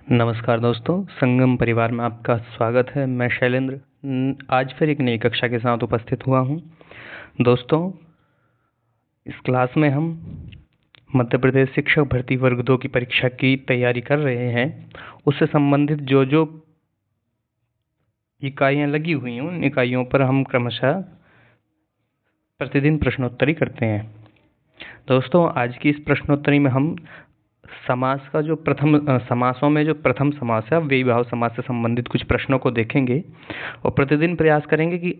नमस्कार दोस्तों, संगम परिवार में आपका स्वागत है। मैं शैलेंद्र आज फिर एक नई कक्षा के साथ उपस्थित हुआ हूं। दोस्तों, इस क्लास में हम मध्य प्रदेश शिक्षक भर्ती वर्ग 2 की परीक्षा की तैयारी कर रहे हैं। उससे संबंधित जो जो इकाइयाँ लगी हुई हैं उन इकाइयों पर हम क्रमशः प्रतिदिन प्रश्नोत्तरी करते हैं। दोस्तों, आज की इस प्रश्नोत्तरी में हम समास का जो समासों में जो प्रथम समास है, व्ययी भाव समास से संबंधित कुछ प्रश्नों को देखेंगे और प्रतिदिन प्रयास करेंगे कि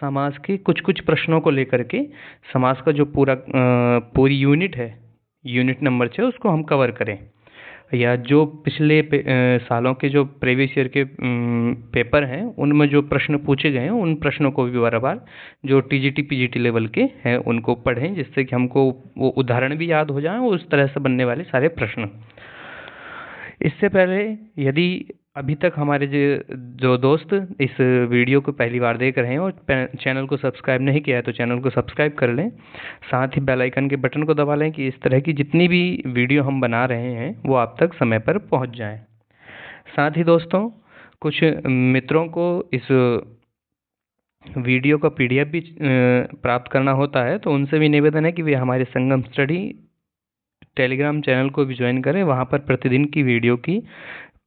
समास के कुछ कुछ प्रश्नों को लेकर के समास का जो पूरी यूनिट है, यूनिट नंबर 6, उसको हम कवर करें। या जो पिछले सालों के जो प्रीवियस ईयर के पेपर हैं उनमें जो प्रश्न पूछे गए हैं उन प्रश्नों को भी बार बार जो टीजीटी पीजीटी लेवल के हैं उनको पढ़ें, जिससे कि हमको वो उदाहरण भी याद हो जाएं और उस तरह से बनने वाले सारे प्रश्न। इससे पहले यदि अभी तक हमारे जो दोस्त इस वीडियो को पहली बार देख रहे हैं और चैनल को सब्सक्राइब नहीं किया है तो चैनल को सब्सक्राइब कर लें। साथ ही बेल आइकन के बटन को दबा लें कि इस तरह की जितनी भी वीडियो हम बना रहे हैं वो आप तक समय पर पहुंच जाएं। साथ ही दोस्तों, कुछ मित्रों को इस वीडियो का पीडीएफ भी प्राप्त करना होता है, तो उनसे भी निवेदन है कि वे हमारे संगम स्टडी टेलीग्राम चैनल को भी ज्वाइन करें। वहाँ पर प्रतिदिन की वीडियो की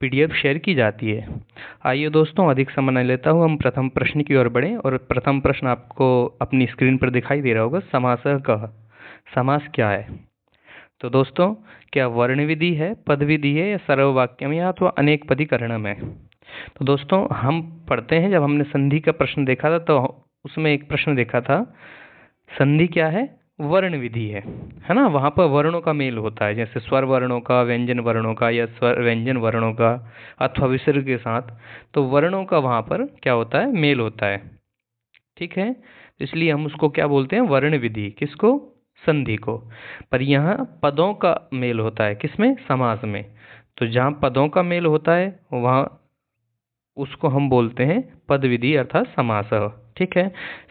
पीडीएफ शेयर की जाती है। आइए दोस्तों, अधिक समय नहीं लेता हूँ, हम प्रथम प्रश्न की ओर बढ़ें। और प्रथम प्रश्न आपको अपनी स्क्रीन पर दिखाई दे रहा होगा। समासः कः, समास क्या है? तो दोस्तों, क्या वर्ण विधि है, पद विधि है, या सर्ववाक्यम या अथवा अनेक पदीकरणम है? तो दोस्तों, हम पढ़ते हैं, जब हमने संधि का प्रश्न देखा था तो उसमें एक प्रश्न देखा था, संधि क्या है? वर्ण विधि है ना। वहाँ पर वर्णों का मेल होता है, जैसे स्वर वर्णों का, व्यंजन वर्णों का, या स्वर व्यंजन वर्णों का अथवा विसर्ग के साथ। तो वर्णों का वहाँ पर क्या होता है? मेल होता है। ठीक है, इसलिए हम उसको क्या बोलते हैं? वर्ण विधि। किसको? संधि को। पर यहाँ पदों का मेल होता है, किसमें? समास में। तो जहाँ पदों का मेल होता है वहाँ उसको हम बोलते हैं पद विधि अर्थात समास। ठीक है,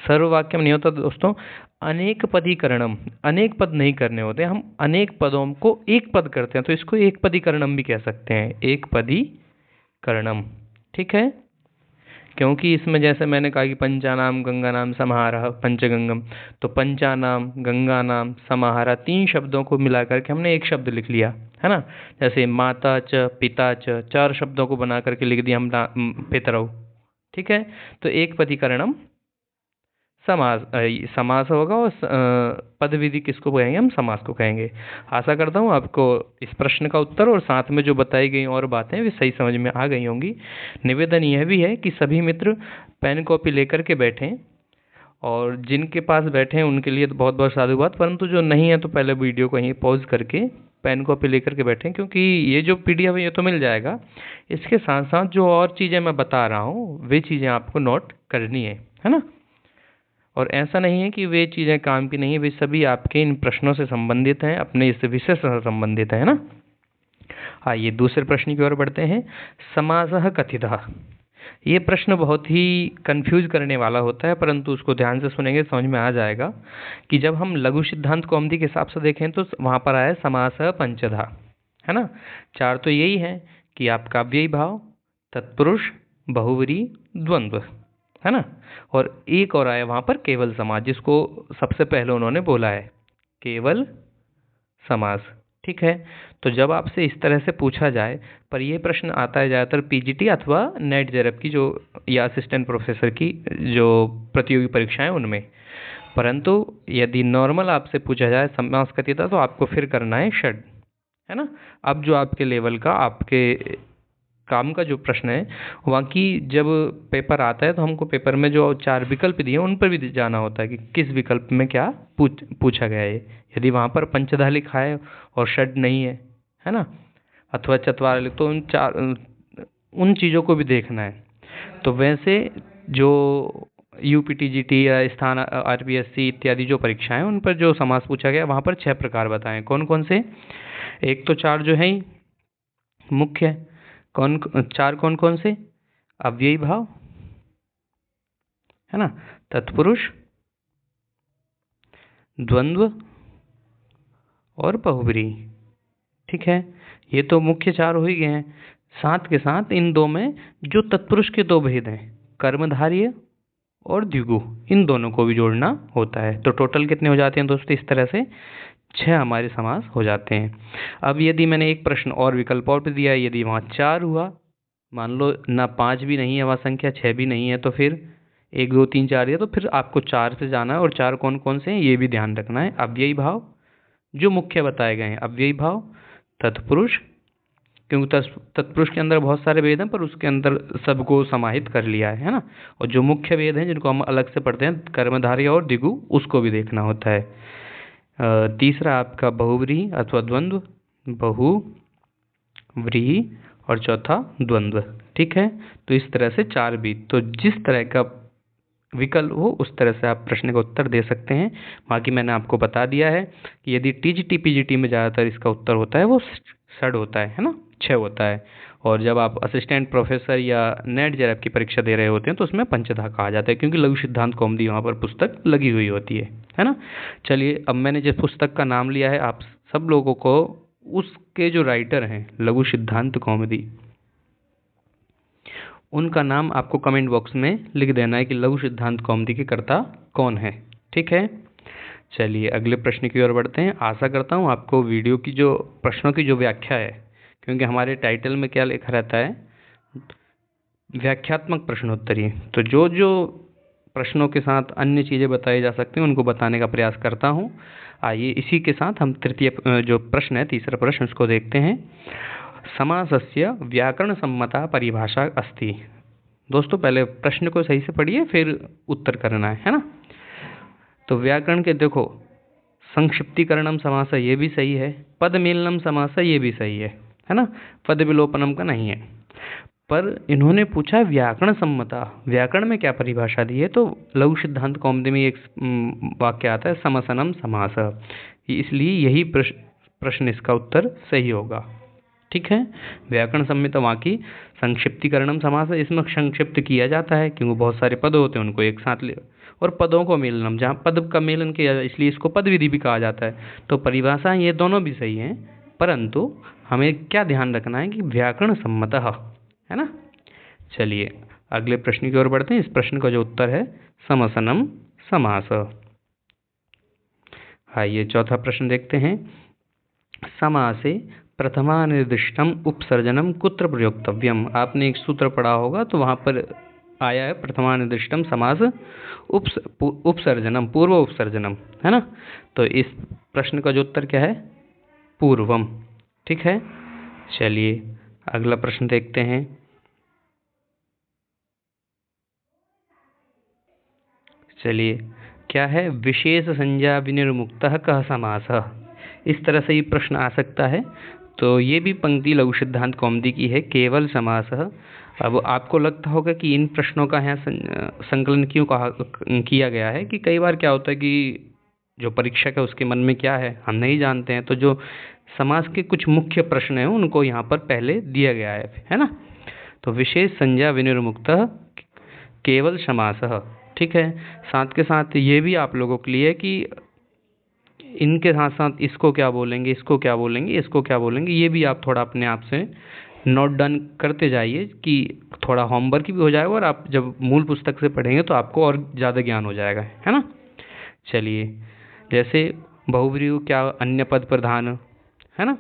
सर्ववाक्यम नहीं होता दोस्तों। अनेक पदीकरणम, अनेक पद नहीं करने होते, हम अनेक पदों को एक पद करते हैं, तो इसको एक पदीकरणम भी कह सकते हैं, एक पदीकरणम। ठीक है, क्योंकि इसमें जैसे मैंने कहा कि पंचानाम गंगा नाम समाहारः पंचगंगम, तो पंचानाम, गंगा नाम, समाहारः, 3 शब्दों को मिला करके हमने एक शब्द लिख लिया, है ना। जैसे माता च, पिता च, 4 शब्दों को बना करके लिख दिया हम पितरौ। ठीक है, तो एक पदीकरणम समास समास होगा। और पद विधि किसको कहेंगे? हम समास को कहेंगे। आशा करता हूँ आपको इस प्रश्न का उत्तर और साथ में जो बताई गई और बातें भी सही समझ में आ गई होंगी। निवेदन यह भी है कि सभी मित्र पेन कॉपी लेकर के बैठें, और जिनके पास बैठे हैं उनके लिए तो बहुत बहुत साधुवाद, परंतु जो नहीं है तो पहले वीडियो को यहीं पॉज करके पेन कॉपी लेकर के बैठें, क्योंकि ये जो पीडीएफ है ये तो मिल जाएगा, इसके साथ साथ जो और चीज़ें मैं बता रहा हूँ वे चीज़ें आपको नोट करनी है ना। और ऐसा नहीं है कि वे चीज़ें काम की नहीं है, वे सभी आपके इन प्रश्नों से संबंधित हैं, अपने इस विषय से संबंधित है ना। आइए दूसरे प्रश्न की ओर बढ़ते हैं। समासः कथितः, ये प्रश्न बहुत ही कंफ्यूज करने वाला होता है, परंतु उसको ध्यान से सुनेंगे समझ में आ जाएगा कि जब हम लघु सिद्धांत कौमुदी के हिसाब से देखें तो वहाँ पर आया समासः पंचधा, है ना। 4 तो यही है कि आपका व्ययी भाव, तत्पुरुष, बहुव्रीहि, द्वंद्व, है ना। और एक और आया वहाँ पर केवल समास, जिसको सबसे पहले उन्होंने बोला है केवल समास। ठीक है, तो जब आपसे इस तरह से पूछा जाए, पर यह प्रश्न आता है ज़्यादातर पीजीटी अथवा नेट जेआरएफ की जो या असिस्टेंट प्रोफेसर की जो प्रतियोगी परीक्षाएं उनमें, परंतु यदि नॉर्मल आपसे पूछा जाए समास कथितः तो आपको फिर करना है षड, है ना। अब जो आपके लेवल का, आपके काम का जो प्रश्न है, वहाँ की जब पेपर आता है तो हमको पेपर में जो 4 विकल्प दिए उन पर भी जाना होता है कि किस विकल्प में क्या पूछा गया है। यदि वहाँ पर पंचधा लिखा है और षड नहीं है ना, अथवा चत्वार, तो उन चीज़ों को भी देखना है। तो वैसे जो यूपीटीजीटी या स्थान आरपीएससी इत्यादि जो परीक्षाएं उन पर जो समास पूछा गया वहाँ पर 6 प्रकार बताएं। कौन कौन से? एक तो 4 जो है मुख्य, 4 कौन कौन से? अव्ययी भाव, है ना, तत्पुरुष, द्वंद्व और बहुव्रीहि। ठीक है, ये तो मुख्य 4 हो ही गए हैं। साथ के साथ इन दो में जो तत्पुरुष के दो भेद हैं, कर्मधारय और द्विगु, इन दोनों को भी जोड़ना होता है। तो टोटल कितने हो जाते हैं दोस्तों? इस तरह से 6 हमारे समास हो जाते हैं। अब यदि मैंने एक प्रश्न और विकल्प और भी दिया है, यदि वहाँ 4 हुआ, मान लो ना 5 भी नहीं है वहाँ संख्या, 6 भी नहीं है, तो फिर 1 2 3 4 है, तो फिर आपको 4 से जाना है। और 4 कौन कौन से हैं ये भी ध्यान रखना है। अव्ययी भाव जो मुख्य बताए गए हैं, अव्ययी भाव, तत्पुरुष, क्योंकि तत्पुरुष के अंदर बहुत सारे वेद हैं पर उसके अंदर सबको समाहित कर लिया है ना। और जो मुख्य वेद हैं जिनको हम अलग से पढ़ते हैं, कर्मधारय और द्विगु, उसको भी देखना होता है। तीसरा आपका बहुव्रीहि अथवा द्वंद्व, बहुव्रीहि, और चौथा द्वंद्व। ठीक है, तो इस तरह से 4 बीट, तो जिस तरह का विकल्प हो उस तरह से आप प्रश्न का उत्तर दे सकते हैं। बाकी मैंने आपको बता दिया है कि यदि टीजीटी पीजीटी में ज़्यादातर इसका उत्तर होता है वो षड होता है ना, 6 होता है। और जब आप असिस्टेंट प्रोफेसर या नेट जेआरएफ की परीक्षा दे रहे होते हैं तो उसमें पंचधा कहा जाता है, क्योंकि लघु सिद्धांत कौमुदी वहाँ पर पुस्तक लगी हुई होती है ना। चलिए, अब मैंने जिस पुस्तक का नाम लिया है, आप सब लोगों को उसके जो राइटर हैं लघु सिद्धांत कौमुदी, उनका नाम आपको कमेंट बॉक्स में लिख देना है कि लघु सिद्धांत कौमुदी के कर्ता कौन है। ठीक है, चलिए अगले प्रश्न की ओर बढ़ते हैं। आशा करता हूँ आपको वीडियो की जो प्रश्नों की जो व्याख्या है, क्योंकि हमारे टाइटल में क्या लिखा रहता है, व्याख्यात्मक प्रश्नोत्तरी, तो जो जो प्रश्नों के साथ अन्य चीज़ें बताई जा सकती हैं उनको बताने का प्रयास करता हूँ। आइए इसी के साथ हम तृतीय जो प्रश्न है, तीसरा प्रश्न, उसको देखते हैं। समासस्य व्याकरण सम्मता परिभाषा अस्ति। दोस्तों पहले प्रश्न को सही से पढ़िए फिर उत्तर करना है ना। तो व्याकरण के देखो, संक्षिप्तीकरणम समास ये भी सही है, पदमेलनम समास ये भी सही है ना, पद विलोपनम का नहीं है। पर इन्होंने पूछा व्याकरण सम्मता, व्याकरण में क्या परिभाषा दी है, तो लघु सिद्धांत कौमुदी में एक वाक्य आता है समसनम समास, इसलिए यही प्रश्न इसका उत्तर सही होगा। ठीक है, व्याकरण सम्मिता वहाँ की संक्षिप्तीकरणम समास है, इसमें संक्षिप्त किया जाता है क्योंकि बहुत सारे पद होते हैं उनको एक साथ ले, और पदों को मेलनम, जहाँ पद का मेलन किया जाए इसलिए इसको पद विधि भी कहा जाता है। तो परिभाषा ये दोनों भी सही हैं, परंतु हमें क्या ध्यान रखना है कि व्याकरण सम्मतः है ना। चलिए अगले प्रश्न की ओर बढ़ते हैं। इस प्रश्न का जो उत्तर है समसनम समास। आइए चौथा प्रश्न देखते हैं। समासे प्रथमानिर्दिष्टम उपसर्जनम कुत्र प्रयोक्तव्यम। आपने एक सूत्र पढ़ा होगा तो वहाँ पर आया है प्रथमानिर्दिष्टम समास उपसर्जनम, पूर्व उपसर्जनम, है ना। तो इस प्रश्न का जो उत्तर क्या है, पूर्वम। ठीक है, चलिए अगला प्रश्न देखते हैं। चलिए क्या है, विशेष संज्ञा विनिर्मुक्तः कः समासः। इस तरह से ये प्रश्न आ सकता है। तो ये भी पंक्ति लघु सिद्धांत कौमुदी की है, केवल समासः। अब आपको लगता होगा कि इन प्रश्नों का यहाँ संकलन क्यों किया गया है, कि कई बार क्या होता है कि जो परीक्षक है उसके मन में क्या है हम नहीं जानते हैं, तो जो समास के कुछ मुख्य प्रश्न हैं उनको यहाँ पर पहले दिया गया है ना। तो विशेष संज्ञा विनिर्मुक्तः केवल समासः। ठीक है, साथ के साथ ये भी आप लोगों के लिए कि इनके साथ साथ इसको क्या बोलेंगे, इसको क्या बोलेंगे, इसको क्या बोलेंगे, ये भी आप थोड़ा अपने आप से नोट डाउन करते जाइए कि थोड़ा होमवर्क भी हो जाएगा और आप जब मूल पुस्तक से पढ़ेंगे तो आपको और ज़्यादा ज्ञान हो जाएगा, है ना। चलिए जैसे बहुव्रीहि क्या अन्य पद प्रधान है ना,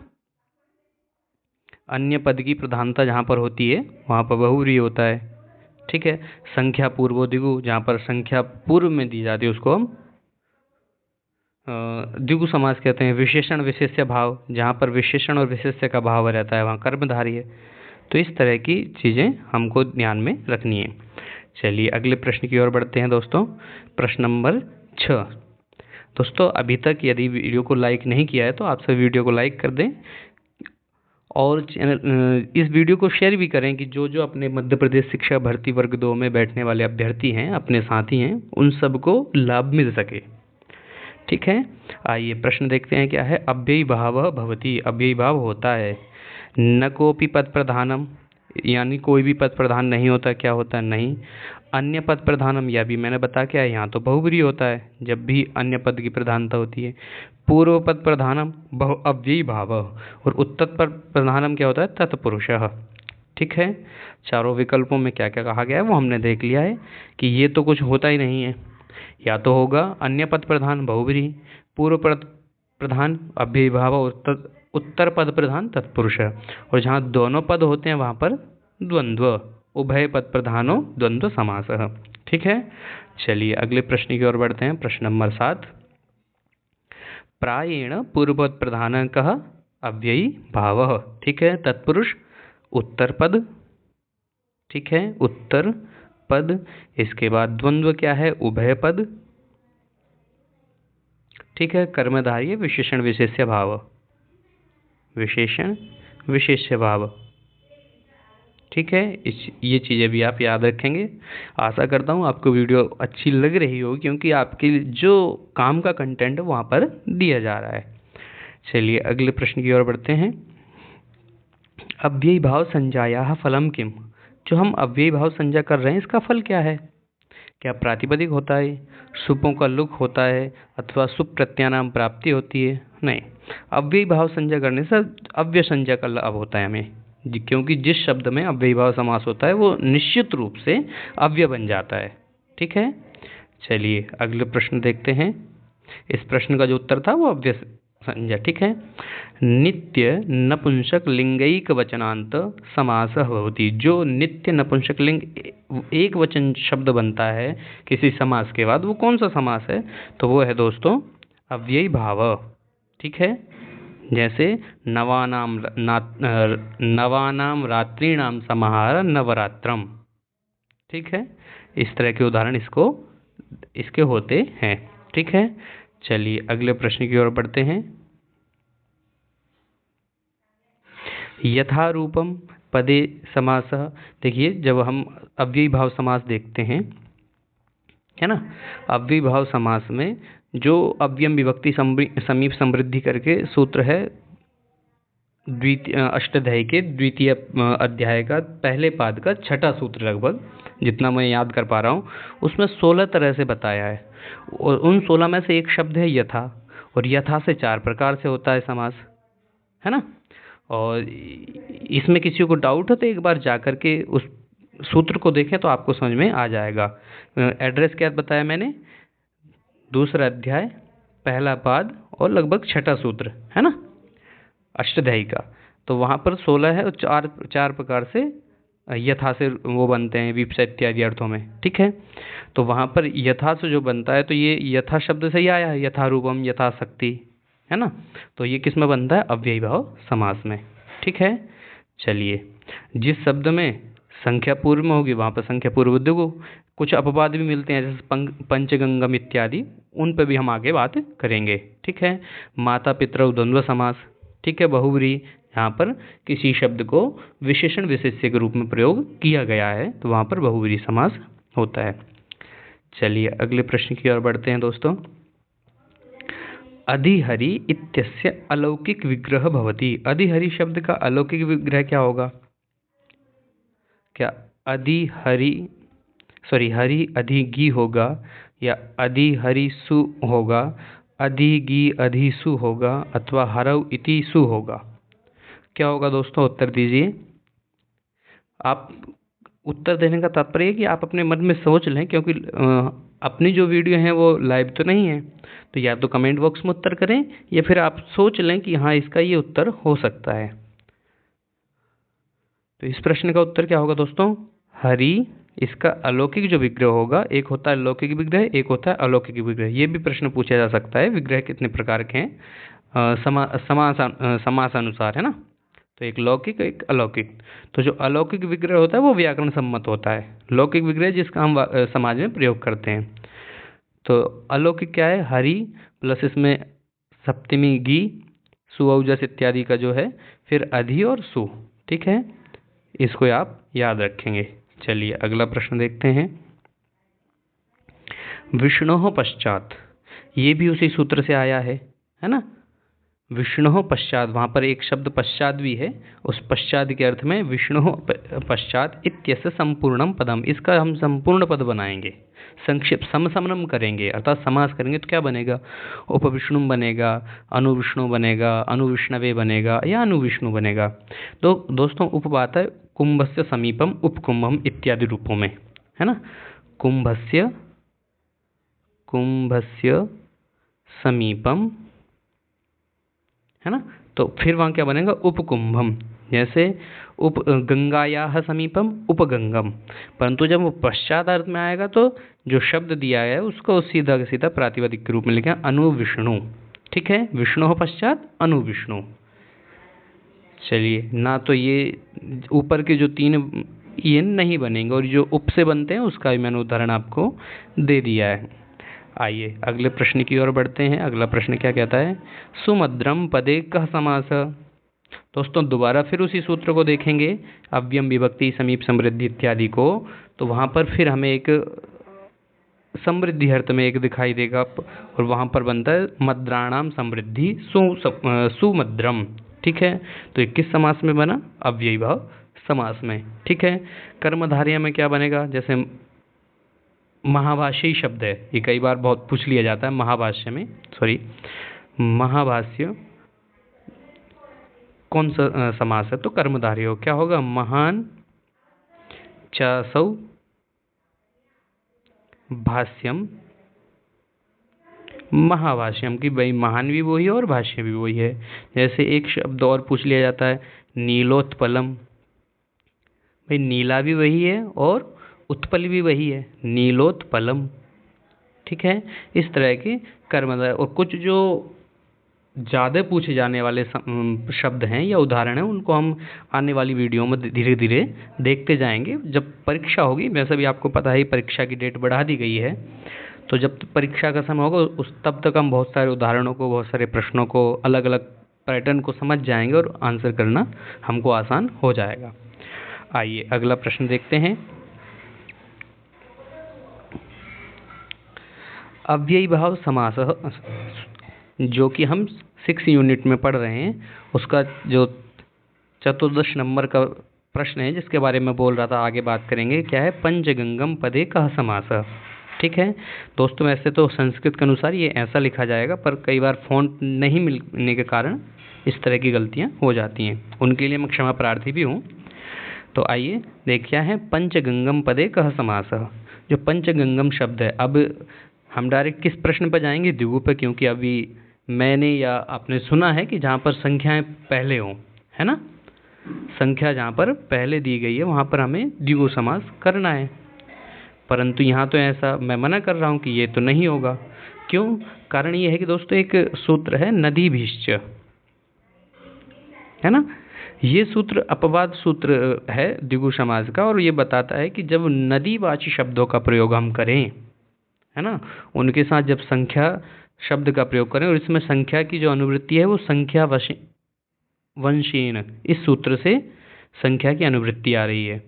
अन्य पद की प्रधानता जहाँ पर होती है वहाँ पर बहुव्रीहि होता है। ठीक है, संख्या पूर्वो द्विगु, जहाँ पर संख्या पूर्व में दी जाती है उसको हम द्विगु समास कहते हैं। विशेषण विशेष्य भाव, जहाँ पर विशेषण और विशेष्य का भाव रहता है वहाँ कर्मधारय है। तो इस तरह की चीज़ें हमको ध्यान में रखनी है। चलिए अगले प्रश्न की ओर बढ़ते हैं दोस्तों। प्रश्न नंबर 6। दोस्तों अभी तक यदि वीडियो को लाइक नहीं किया है तो आप सब वीडियो को लाइक कर दें और इस वीडियो को शेयर भी करें कि जो जो अपने मध्य प्रदेश शिक्षा भर्ती वर्ग 2 में बैठने वाले अभ्यर्थी हैं, अपने साथी हैं, उन सबको लाभ मिल सके। ठीक है, आइए प्रश्न देखते हैं क्या है। अव्ययी भाव भवति, अव्ययी भाव होता है। न कोपि पद प्रधानम, यानी कोई भी पद प्रधान नहीं होता, क्या होता है, नहीं। अन्य पद प्रधानम, यह भी मैंने बता के आया, यहाँ तो बहुव्रीहि होता है जब भी अन्य पद की प्रधानता होती है। पूर्व पद प्रधानम अव्ययी भाव, और उत्तर पद प्रधानम क्या होता है, तत्पुरुषः। ठीक है, चारों विकल्पों में क्या क्या कहा गया है वो हमने देख लिया है कि ये तो कुछ होता ही नहीं है। या तो होगा अन्य पद प्रधान बहुव्रीहि, पूर्व पद प्रधान अव्ययीभाव, उत्तर पद प्रधान तत्पुरुष, और जहाँ दोनों पद होते हैं वहाँ पर द्वंद्व, उभय पद प्रधानो द्वंद्व समास। ठीक है, चलिए अगले प्रश्न की ओर बढ़ते हैं। प्रश्न नंबर 7, प्रायेण पूर्वपद प्रधान कह अव्ययी भाव। ठीक है, तत्पुरुष उत्तर पद, ठीक है, उत्तर पद। इसके बाद द्वंद्व क्या है, उभय पद। ठीक है, कर्मधारय विशेषण विशेष्य भाव, विशेषण विशेष्य भाव। ठीक है, ये चीज़ें भी आप याद रखेंगे। आशा करता हूँ आपको वीडियो अच्छी लग रही होगी, क्योंकि आपके जो काम का कंटेंट है वहाँ पर दिया जा रहा है। चलिए अगले प्रश्न की ओर बढ़ते हैं। अव्ययी भाव संज्ञायाः फलम किम। जो हम अव्ययी भाव संज्ञा कर रहे हैं इसका फल क्या है? क्या प्रातिपदिक होता है, सुपों का लुक होता है, अथवा सुप प्रत्यानाम प्राप्ति होती है? नहीं, अव्ययी भाव संज्ञा करने से अव्यय संज्ञा का लाभ होता है हमें, क्योंकि जिस शब्द में अव्ययी भाव समास होता है वो निश्चित रूप से अव्यय बन जाता है। ठीक है, चलिए अगले प्रश्न देखते हैं। इस प्रश्न का जो उत्तर था वो अव्यय संज्ञा। ठीक है, नित्य नपुंसक लिंगैक वचनांत समास भवति। जो नित्य नपुंसक लिंग एक वचन शब्द बनता है किसी समास के बाद, वो कौन सा समास है? तो वो है दोस्तों अव्ययी भाव। ठीक है, जैसे नवानाम रात्रिणाम समाहार नवरात्रम। ठीक है, इस तरह के उदाहरण इसके होते हैं। ठीक है, चलिए अगले प्रश्न की ओर बढ़ते हैं। यथारूपम पदे समास। देखिए, जब हम अव्ययी भाव समास देखते हैं, है ना, अव्ययी भाव समास में जो अव्ययम विभक्ति समीप समृद्धि करके सूत्र है द्वितीय अष्टाध्यायी के द्वितीय अध्याय का पहले पाद का छठा सूत्र, लगभग जितना मैं याद कर पा रहा हूँ, उसमें 16 तरह से बताया है, और उन 16 में से एक शब्द है यथा, और यथा से 4 प्रकार से होता है समास, है ना। और इसमें किसी को डाउट है तो एक बार जा कर के उस सूत्र को देखें तो आपको समझ में आ जाएगा। एड्रेस क्या बताया मैंने? दूसरा अध्याय पहला पाद और लगभग छठा सूत्र, है ना, अष्टाध्यायी का। तो वहाँ पर 16 है और चार प्रकार से यथा से वो बनते हैं, विप्सा इत्यादि अर्थों में। ठीक है, तो वहाँ पर यथा से जो बनता है, तो ये यथा शब्द से ही आया है, यथारूपम, यथाशक्ति, है ना। तो ये किस में बनता है? अव्ययी भाव समास में। ठीक है, चलिए जिस शब्द में संख्या पूर्व में होगी वहाँ पर संख्या पूर्वोद्योग, कुछ अपवाद भी मिलते हैं जैसे पंचगंगम इत्यादि, उन पर भी हम आगे बात करेंगे। ठीक है, माता पितरौ द्वंद्व समास। ठीक है, बहुव्रीहि, यहाँ पर किसी शब्द को विशेषण विशेष्य के रूप में प्रयोग किया गया है तो वहाँ पर बहुव्रीहि समास होता है। चलिए अगले प्रश्न की ओर बढ़ते हैं दोस्तों। अधिहरि इत्यस्य अलौकिक विग्रह भवति। अधिहरि शब्द का अलौकिक विग्रह क्या होगा? क्या हरि अधिगी होगा, या अधिहरिसु होगा, अधिगी अधिसु होगा, अथवा हरौ इति सु होगा? क्या होगा दोस्तों? उत्तर दीजिए। आप उत्तर देने का तात्पर्य है कि आप अपने मन में सोच लें, क्योंकि अपनी जो वीडियो है वो लाइव तो नहीं है, तो या तो कमेंट बॉक्स में उत्तर करें या फिर आप सोच लें कि हाँ इसका ये उत्तर हो सकता है। तो इस प्रश्न का उत्तर क्या होगा दोस्तों? हरि, इसका अलौकिक जो विग्रह होगा, एक होता है लौकिक विग्रह, एक होता है अलौकिक विग्रह। ये भी प्रश्न पूछा जा सकता है, विग्रह कितने प्रकार के हैं समास अनुसार, है ना। तो एक लौकिक एक अलौकिक। तो जो अलौकिक विग्रह होता है वो व्याकरण सम्मत होता है, लौकिक विग्रह जिसका हम समाज में प्रयोग करते हैं। तो अलौकिक क्या है? हरि प्लस इसमें सप्तमी गी, सुऔजस इत्यादि का जो है, फिर अधि और सु। ठीक है, इसको आप याद रखेंगे। चलिए अगला प्रश्न देखते हैं। विष्णोः पश्चात, ये भी उसी सूत्र से आया है ना। विष्णु पश्चात, वहाँ पर एक शब्द पश्चात भी है, उस पश्चात के अर्थ में विष्णु पश्चात इत्यस्य संपूर्णम पदम, इसका हम संपूर्ण पद बनाएंगे, संक्षिप्त समसमनम करेंगे, अर्थात समास करेंगे तो क्या बनेगा, उपविष्णु बनेगा, अनुविष्णु बनेगा, अनुविष्णवे बनेगा या अनुविष्णु बनेगा। तो दोस्तों उप आता है कुंभस्य समीपम उपकुंभम इत्यादि रूपों में, है ना। कुंभस्य समीपम, है ना। तो फिर वहाँ क्या बनेगा, उपकुंभम, जैसे उप गंगायाः समीपम उपगंगम, परंतु जब वो पश्चात अर्थ में आएगा तो जो शब्द दिया है उसको सीधा सीधा प्रातिपदिक के रूप में लिखें अनुविष्णु, ठीक है, विष्णु पश्चात अनुविष्णु। चलिए, ना तो ये ऊपर के जो 3 ये नहीं बनेंगे और जो उप से बनते हैं उसका भी मैंने उदाहरण आपको दे दिया है। आइए अगले प्रश्न की ओर बढ़ते हैं। अगला प्रश्न क्या कहता है, सुमद्रम पदे कः समास। दोस्तों दोबारा फिर उसी सूत्र को देखेंगे, अव्ययम विभक्ति समीप समृद्धि इत्यादि को, तो वहाँ पर फिर हमें एक समृद्धि अर्थ में एक दिखाई देगा और वहाँ पर बनता है मद्राणाम समृद्धि सुमद्रम, ठीक है। तो ये किस समास में बना, अव्ययी भाव समास में, ठीक है। कर्मधारय में क्या बनेगा, जैसे महाभाष्यी शब्द है, ये कई बार बहुत पूछ लिया जाता है, महाभाष्य कौन सा समास है, तो कर्मधारय हो, क्या होगा, महान चासौ भाष्यम महाभाष्यम, की भाई महान भी वही है और भाष्य भी वही है। जैसे एक शब्द और पूछ लिया जाता है नीलोत्पलम, भाई नीला भी वही है और उत्पल भी वही है, नीलोत्पलम, ठीक है। इस तरह के कर्मधारय, और कुछ जो ज़्यादा पूछे जाने वाले शब्द हैं या उदाहरण हैं उनको हम आने वाली वीडियो में धीरे धीरे देखते जाएंगे। जब परीक्षा होगी, वैसे भी आपको पता है परीक्षा की डेट बढ़ा दी गई है, तो जब परीक्षा का समय होगा उस तब तक हम बहुत सारे उदाहरणों को, बहुत सारे प्रश्नों को, अलग अलग पैटर्न को समझ जाएंगे और आंसर करना हमको आसान हो जाएगा। आइए अगला प्रश्न देखते हैं। अव्ययी भाव समास, जो कि हम 6 यूनिट में पढ़ रहे हैं, उसका जो 14 नंबर का प्रश्न है जिसके बारे में बोल रहा था, आगे बात करेंगे, क्या है, पंचगंगम पदे कः समास, ठीक है। दोस्तों वैसे तो संस्कृत के अनुसार ये ऐसा लिखा जाएगा, पर कई बार फ़ॉन्ट नहीं मिलने के कारण इस तरह की गलतियाँ हो जाती हैं, उनके लिए मैं क्षमा प्रार्थी भी हूँ। तो आइए देखिए है पंचगंगम पदे कः समास, जो पंचगंगम शब्द है, अब हम डायरेक्ट किस प्रश्न पर जाएंगे, द्विगु पे, क्योंकि अभी मैंने या आपने सुना है कि जहाँ पर संख्याएं पहले हों, है ना, संख्या जहाँ पर पहले दी गई है वहाँ पर हमें द्विगु समास करना है, परंतु यहाँ तो ऐसा मैं मना कर रहा हूँ कि ये तो नहीं होगा। क्यों, कारण ये है कि दोस्तों एक सूत्र है नदीभिश्च, है ना, ये सूत्र अपवाद सूत्र है द्विगु समास का, और ये बताता है कि जब नदीवाची शब्दों का प्रयोग हम करें, है ना, उनके साथ जब संख्या शब्द का प्रयोग करें, और इसमें संख्या की जो अनुवृत्ति है वो संख्या वंशीन, इस सूत्र से संख्या की अनुवृत्ति आ रही है,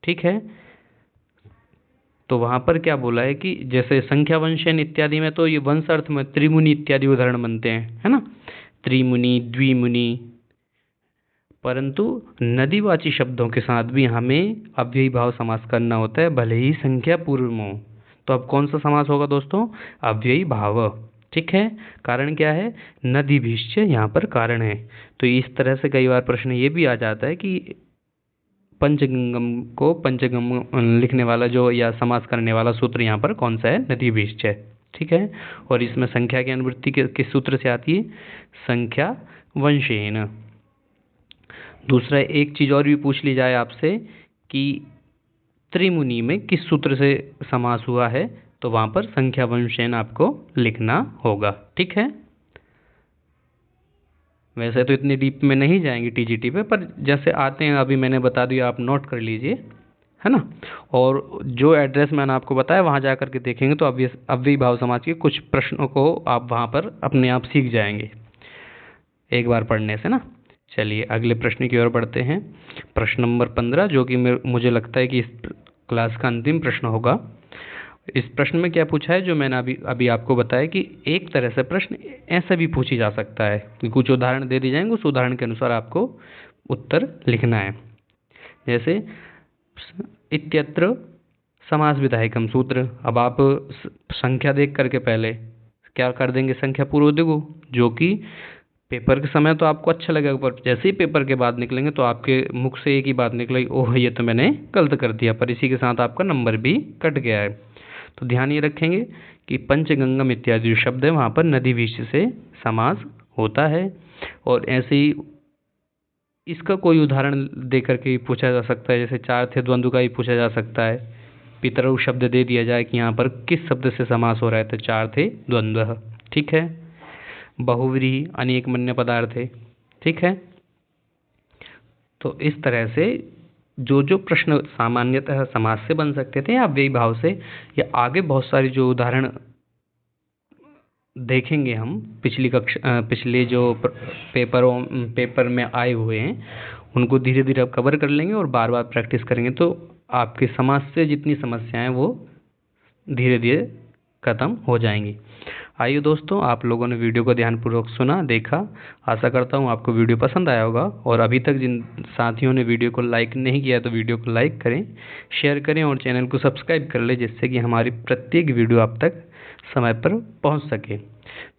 ठीक है। तो वहाँ पर क्या बोला है कि जैसे संख्या वंशेन इत्यादि में तो ये वंश अर्थ में त्रिमुनि इत्यादि उदाहरण बनते हैं, है ना, त्रिमुनि द्विमुनि, परंतु नदीवाची शब्दों के साथ भी हमें अव्ययी भाव समास करना होता है, भले ही संख्या पूर्व में हो। तो अब कौन सा समास होगा दोस्तों, अव्ययी भाव, ठीक है। कारण क्या है, नदीभिश्च यहाँ पर कारण है। तो इस तरह से कई बार प्रश्न ये भी आ जाता है कि पंचगंगम को पंचगम लिखने वाला जो या समास करने वाला सूत्र यहाँ पर कौन सा है, नदीभिश्च है, ठीक है। और इसमें संख्या की अनुवृत्ति किस सूत्र से आती है, संख्या वंशेन। दूसरा एक चीज़ और भी पूछ ली जाए आपसे कि त्रिमुनि में किस सूत्र से समास हुआ है, तो वहाँ पर संख्या वंशेन आपको लिखना होगा, ठीक है। वैसे तो इतनी डीप में नहीं जाएंगे टीजीटी पे, पर जैसे आते हैं अभी मैंने बता दिया, आप नोट कर लीजिए, है ना। और जो एड्रेस मैंने आपको बताया वहाँ जा कर के देखेंगे तो अव्ययी भाव समास के कुछ प्रश्नों को आप वहाँ पर अपने आप सीख जाएंगे एक बार पढ़ने से ना। चलिए अगले प्रश्न की ओर बढ़ते हैं। प्रश्न नंबर 15, जो कि मुझे लगता है कि इस क्लास का अंतिम प्रश्न होगा। इस प्रश्न में क्या पूछा है, जो मैंने अभी आपको बताया कि एक तरह से प्रश्न ऐसा भी पूछी जा सकता है कि कुछ उदाहरण दे दिए जाएंगे, उस उदाहरण के अनुसार आपको उत्तर लिखना है। जैसे इत्यत्र समास विधायकम सूत्र। अब आप संख्या देख करके पहले क्या कर देंगे, संख्या पूर्वोद्दिगु, जो कि पेपर के समय तो आपको अच्छा लगेगा, पर जैसे ही पेपर के बाद निकलेंगे तो आपके मुख से एक ही बात निकलेगी, ओह ये तो मैंने गलत कर दिया, पर इसी के साथ आपका नंबर भी कट गया है। तो ध्यान ये रखेंगे कि पंचगंगम इत्यादि जो शब्द है वहाँ पर नदी विशेष से समास होता है। और ऐसे ही इसका कोई उदाहरण दे करके ही पूछा जा सकता है, जैसे चार थे द्वंद्व का ही पूछा जा सकता है। पितरऊ शब्द दे दिया जाए कि यहाँ पर किस शब्द से समास हो रहा है, तो चार थे द्वंद्व, ठीक है। बहुव्रीहि अनेक मन्य पदार्थ है, ठीक है। तो इस तरह से जो जो प्रश्न सामान्यतः समास से बन सकते थे या अव्ययी भाव से, या आगे बहुत सारी जो उदाहरण देखेंगे हम पिछले जो पेपर में आए हुए हैं उनको धीरे धीरे अब कवर कर लेंगे और बार बार प्रैक्टिस करेंगे, तो आपके समाज से जितनी समस्याएं वो धीरे धीरे खत्म हो जाएंगी। आइए दोस्तों, आप लोगों ने वीडियो को ध्यानपूर्वक सुना, देखा। आशा करता हूँ आपको वीडियो पसंद आया होगा, और अभी तक जिन साथियों ने वीडियो को लाइक नहीं किया तो वीडियो को लाइक करें, शेयर करें और चैनल को सब्सक्राइब कर लें, जिससे कि हमारी प्रत्येक वीडियो आप तक समय पर पहुँच सके।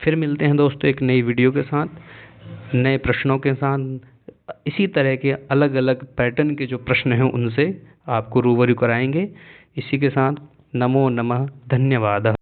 फिर मिलते हैं दोस्तों एक नई वीडियो के साथ, नए प्रश्नों के साथ। इसी तरह के अलग अलग पैटर्न के जो प्रश्न हैं उनसे आपको रूबरू कराएंगे। इसी के साथ नमो नमः, धन्यवाद।